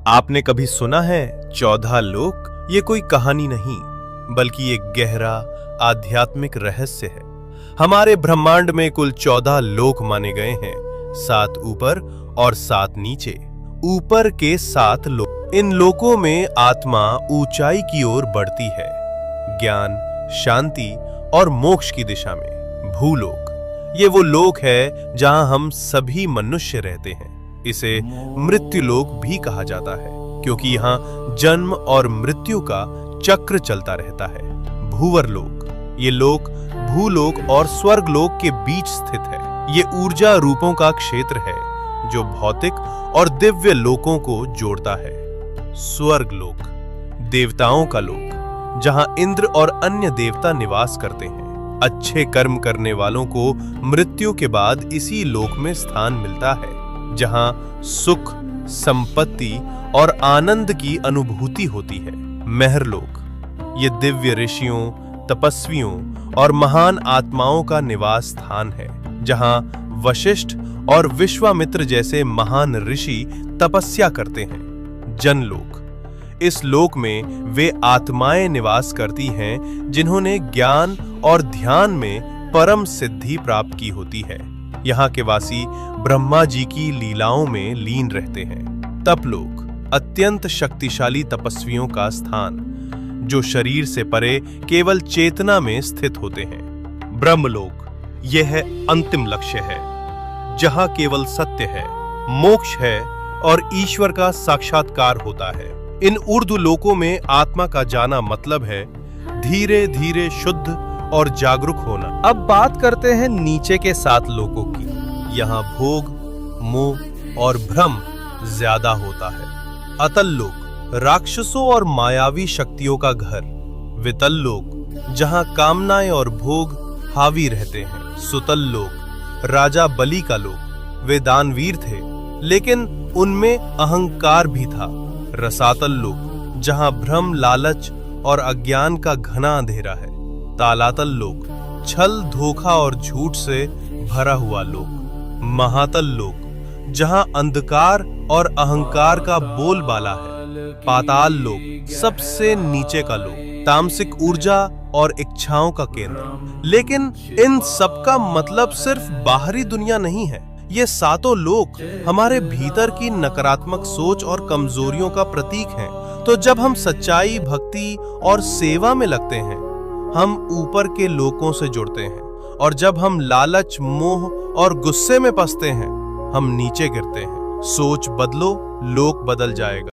आपने कभी सुना है 14 लोक? ये कोई कहानी नहीं, बल्कि एक गहरा आध्यात्मिक रहस्य है। हमारे ब्रह्मांड में कुल 14 लोक माने गए हैं, 7 ऊपर और 7 नीचे। ऊपर के 7 लोक, इन लोकों में आत्मा ऊंचाई की ओर बढ़ती है, ज्ञान, शांति और मोक्ष की दिशा में। भूलोक, ये वो लोक है जहां हम सभी मनुष्य रहते हैं। इसे मृत्युलोक भी कहा जाता है, क्योंकि यहाँ जन्म और मृत्यु का चक्र चलता रहता है। भूवरलोक, ये लोक भूलोक और स्वर्गलोक के बीच स्थित है। ये ऊर्जा रूपों का क्षेत्र है जो भौतिक और दिव्य लोकों को जोड़ता है। स्वर्गलोक, देवताओं का लोक, जहां इंद्र और अन्य देवता निवास करते हैं। अच्छे कर्म करने वालों को मृत्यु के बाद इसी लोक में स्थान मिलता है, जहां सुख, संपत्ति और आनंद की अनुभूति होती है। महरलोक, ये दिव्य ऋषियों, तपस्वियों और महान आत्माओं का निवास स्थान है, जहां वशिष्ठ और विश्वामित्र जैसे महान ऋषि तपस्या करते हैं। जनलोक, इस लोक में वे आत्माएं निवास करती हैं जिन्होंने ज्ञान और ध्यान में परम सिद्धि प्राप्त की होती है। यहाँ के वासी ब्रह्मा जी की लीलाओं में लीन रहते हैं। तपलोक, अत्यंत शक्तिशाली तपस्वियों का स्थान, जो शरीर से परे केवल चेतना में स्थित होते हैं। ब्रह्मलोक, यह अंतिम लक्ष्य है, जहां केवल सत्य है, मोक्ष है और ईश्वर का साक्षात्कार होता है। इन ऊर्ध्व लोकों में आत्मा का जाना मतलब है धीरे धीरे शुद्ध और जागरूक होना। अब बात करते हैं नीचे के 7 लोकों की। यहाँ भोग, मोह और भ्रम ज्यादा होता है। अतल लोक, राक्षसों और मायावी शक्तियों का घर। वितल लोक, जहाँ कामनाएं और भोग हावी रहते हैं। सुतल लोक, राजा बलि का लोक। वे दानवीर थे, लेकिन उनमें अहंकार भी था। रसातल लोक, जहाँ भ्रम, लालच और अज्ञान का घना अंधेरा है। तालातल लोक, छल, धोखा और झूठ से भरा हुआ लोक। महातल लोक, जहां अंधकार और अहंकार का बोलबाला है। पाताल लोक, सबसे नीचे का लोक, तामसिक ऊर्जा और इच्छाओं का केंद्र। लेकिन इन सब का मतलब सिर्फ बाहरी दुनिया नहीं है। ये 7 लोक हमारे भीतर की नकारात्मक सोच और कमजोरियों का प्रतीक हैं। तो जब हम सच्चाई, भक्ति और सेवा में लगते हैं, हम ऊपर के लोकों से जुड़ते हैं, और जब हम लालच, मोह और गुस्से में फंसते हैं, हम नीचे गिरते हैं। सोच बदलो, लोक बदल जाएगा।